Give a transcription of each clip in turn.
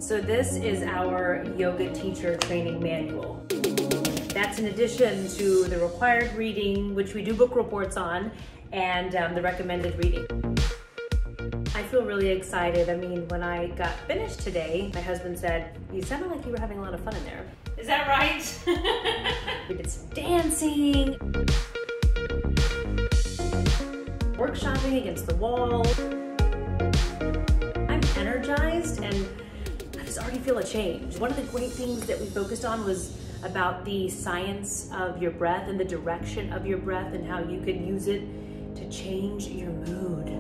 So this is our yoga teacher training manual. That's in addition to the required reading, which we do book reports on, and the recommended reading. I feel really excited. I mean, when I got finished today, my husband said, "You sounded like you were having a lot of fun in there." Is that right? We did some dancing, workshopping against the wall. I'm energized and I just already feel a change. One of the great things that we focused on was about the science of your breath and the direction of your breath and how you could use it to change your mood.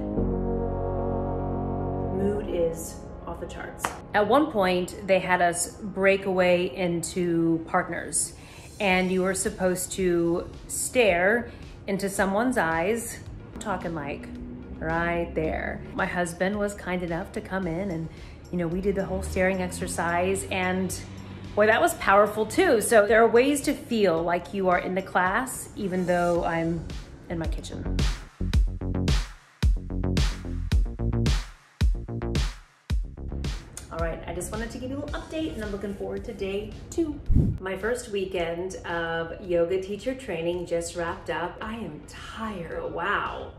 Mood is off the charts. At one point, they had us break away into partners, and you were supposed to stare into someone's eyes, talking like right there. My husband was kind enough to come in and, we did the whole staring exercise, and boy, that was powerful too. So there are ways to feel like you are in the class, even though I'm in my kitchen. All right, I just wanted to give you a little update, and I'm looking forward to day 2. My first weekend of yoga teacher training just wrapped up. I am tired. Wow,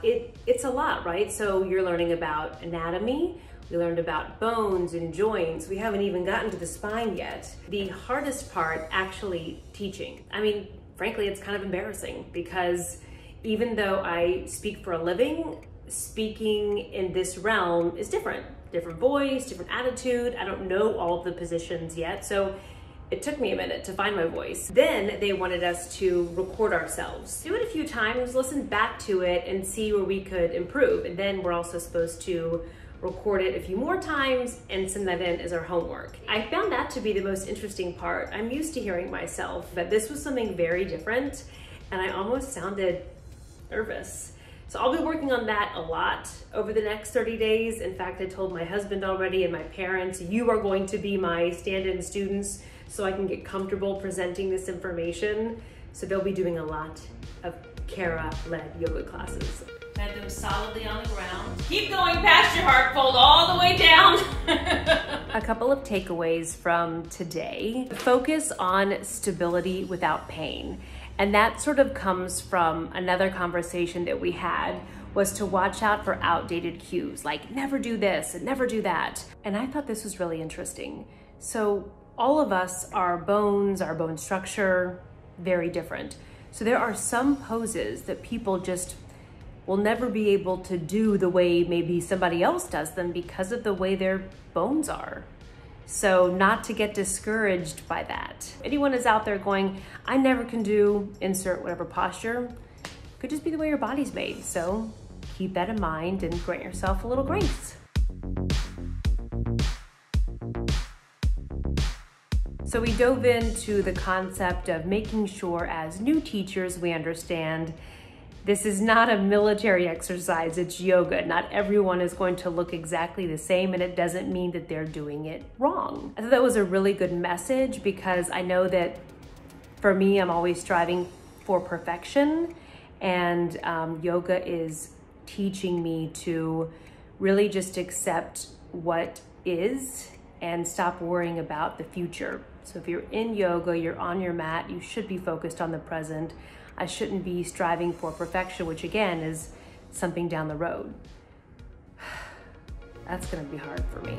it's a lot, right? So you're learning about anatomy. We learned about bones and joints. We haven't even gotten to the spine yet. The hardest part, actually, teaching. I mean, frankly, it's kind of embarrassing because even though I speak for a living, speaking in this realm is different. Different voice, different attitude. I don't know all of the positions yet, so it took me a minute to find my voice. Then they wanted us to record ourselves. Do it a few times, listen back to it, and see where we could improve. And then we're also supposed to record it a few more times and send that in as our homework. I found that to be the most interesting part. I'm used to hearing myself, but this was something very different, and I almost sounded nervous. So I'll be working on that a lot over the next 30 days. In fact, I told my husband already and my parents, you are going to be my stand-in students so I can get comfortable presenting this information. So they'll be doing a lot of Kara-led yoga classes. Plant them solidly on the ground. Keep going past your heart, fold all the way down. A couple of takeaways from today. Focus on stability without pain. And that sort of comes from another conversation that we had, was to watch out for outdated cues, like never do this and never do that. And I thought this was really interesting. So all of us, our bones, our bone structure, very different. So there are some poses that people just will never be able to do the way maybe somebody else does them because of the way their bones are. So not to get discouraged by that. Anyone is out there going, I never can do insert whatever posture, could just be the way your body's made. So keep that in mind and grant yourself a little grace. So we dove into the concept of making sure as new teachers we understand this is not a military exercise, it's yoga. Not everyone is going to look exactly the same, and it doesn't mean that they're doing it wrong. I thought that was a really good message because I know that for me, I'm always striving for perfection, and yoga is teaching me to really just accept what is and stop worrying about the future. So if you're in yoga, you're on your mat, you should be focused on the present. I shouldn't be striving for perfection, which again is something down the road. That's gonna be hard for me.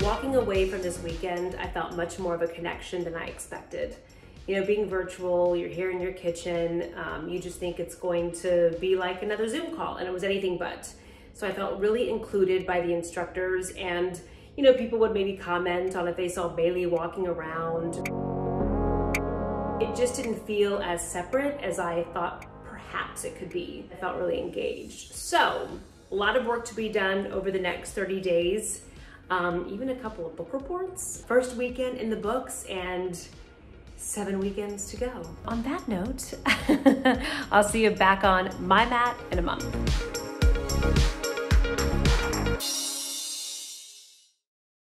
Walking away from this weekend, I felt much more of a connection than I expected. Being virtual, you're here in your kitchen, you just think it's going to be like another Zoom call, and it was anything but. So I felt really included by the instructors, and people would maybe comment on if they saw Bailey walking around. It just didn't feel as separate as I thought perhaps it could be. I felt really engaged. So a lot of work to be done over the next 30 days, even a couple of book reports. First weekend in the books and 7 weekends to go. On that note, I'll see you back on my mat in a month.